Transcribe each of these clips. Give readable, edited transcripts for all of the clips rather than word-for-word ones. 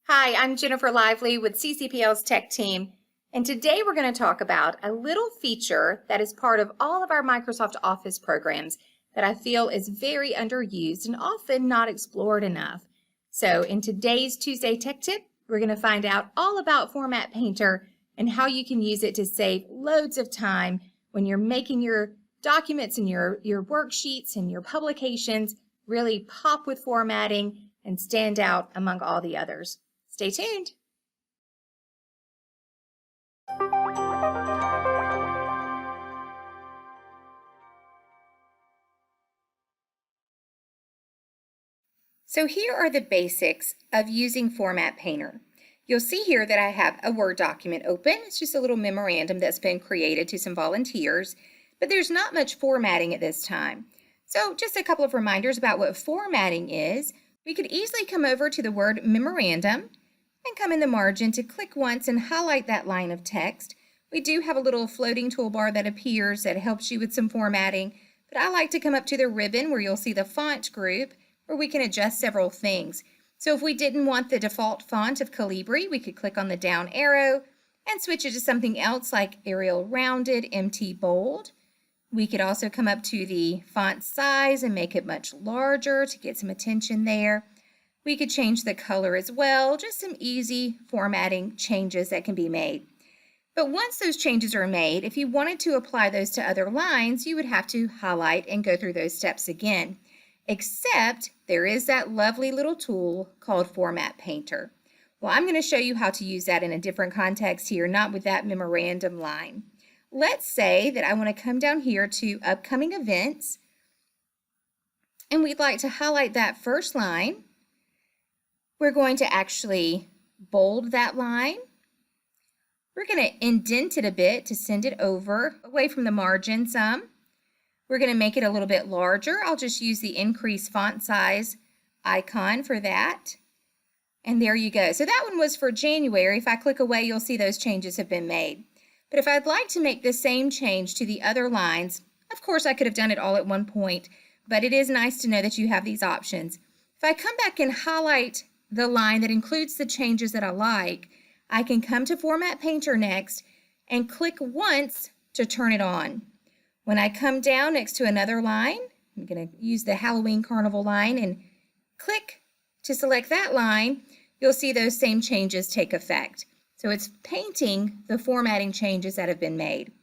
Hi, I'm Jennifer Lively with CCPL's Tech Team, and today we're going to talk about a little feature that is part of all of our Microsoft Office programs that I feel is very underused and often not explored enough. So in today's Tuesday Tech Tip, we're going to find out all about Format Painter and how you can use it to save loads of time when you're making your documents and your worksheets and your publications really pop with formatting and stand out among all the others. Stay tuned. So here are the basics of using Format Painter. You'll see here that I have a Word document open. It's just a little memorandum that's been created to some volunteers, but there's not much formatting at this time. So just a couple of reminders about what formatting is. We could easily come over to the word memorandum and come in the margin to click once and highlight that line of text. We do have a little floating toolbar that appears that helps you with some formatting, but I like to come up to the ribbon where you'll see the font group where we can adjust several things. So if we didn't want the default font of Calibri, we could click on the down arrow and switch it to something else like Arial Rounded, MT Bold. We could also come up to the font size and make it much larger to get some attention there. We could change the color as well, just some easy formatting changes that can be made. But once those changes are made, if you wanted to apply those to other lines, you would have to highlight and go through those steps again. Except there is that lovely little tool called Format Painter. Well, I'm going to show you how to use that in a different context here, not with that memorandum line. Let's say that I want to come down here to upcoming events, and we'd like to highlight that first line. We're going to actually bold that line. We're going to indent it a bit to send it over, away from the margin some. We're going to make it a little bit larger. I'll just use the increase font size icon for that. And there you go. So that one was for January. If I click away, you'll see those changes have been made. But if I'd like to make the same change to the other lines, of course I could have done it all at one point, but it is nice to know that you have these options. If I come back and highlight the line that includes the changes that I like, I can come to Format Painter next and click once to turn it on. When I come down next to another line, I'm going to use the Halloween Carnival line and click to select that line, you'll see those same changes take effect. So it's painting the formatting changes that have been made.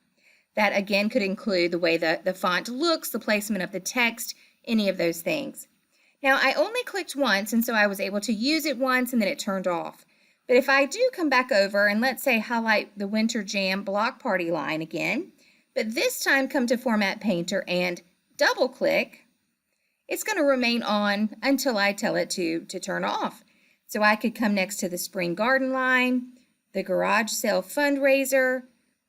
That again could include the way the font looks, the placement of the text, any of those things. Now I only clicked once, and so I was able to use it once and then it turned off. But if I do come back over and let's say highlight the Winter Jam Block Party line again, but this time come to Format Painter and double click, it's going to remain on until I tell it to turn off. So I could come next to the Spring Garden line, the Garage Sale Fundraiser,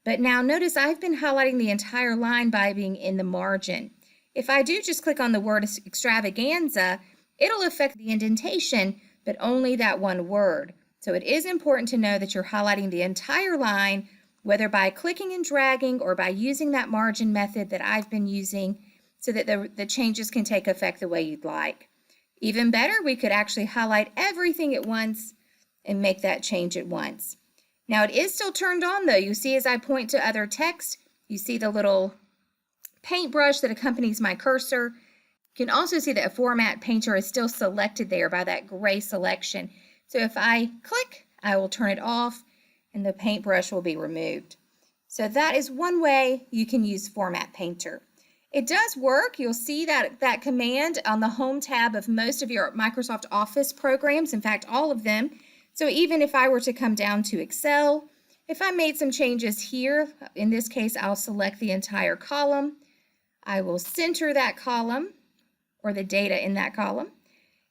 but now notice I've been highlighting the entire line by being in the margin. If I do just click on the word extravaganza, it'll affect the indentation, but only that one word. So it is important to know that you're highlighting the entire line, whether by clicking and dragging or by using that margin method that I've been using so that the changes can take effect the way you'd like. Even better, we could actually highlight everything at once and make that change at once. Now it is still turned on though. You see as I point to other text, you see the little paintbrush that accompanies my cursor. You can also see that a Format Painter is still selected there by that gray selection. So if I click, I will turn it off and the paintbrush will be removed. So that is one way you can use Format Painter. It does work. You'll see that command on the Home tab of most of your Microsoft Office programs, in fact all of them. So even if I were to come down to Excel, if I made some changes here, in this case I'll select the entire column. I will center that column or the data in that column.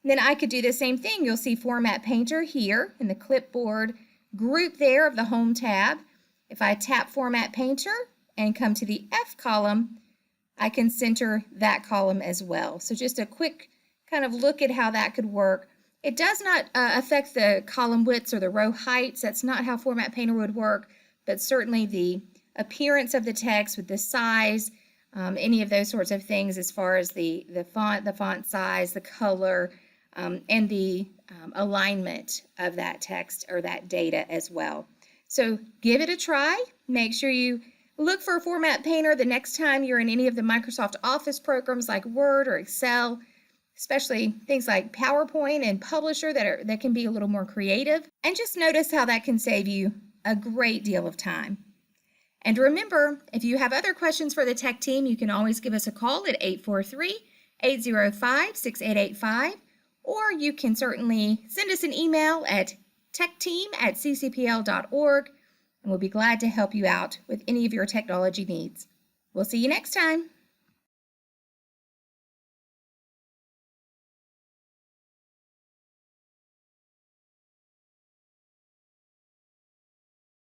And then I could do the same thing. You'll see Format Painter here in the clipboard group there of the Home tab. If I tap Format Painter and come to the F column, I can center that column as well. So just a quick kind of look at how that could work. It does not affect the column widths or the row heights. That's not how Format Painter would work, but certainly the appearance of the text with the size, any of those sorts of things as far as the font size, the color, and the alignment of that text or that data as well. So give it a try. Make sure you look for a format painter the next time you're in any of the Microsoft Office programs like Word or Excel, especially things like PowerPoint and Publisher that can be a little more creative. And just notice how that can save you a great deal of time. And remember, if you have other questions for the tech team, you can always give us a call at 843-805-6885, or you can certainly send us an email at techteam@ccpl.org, and we'll be glad to help you out with any of your technology needs. We'll see you next time.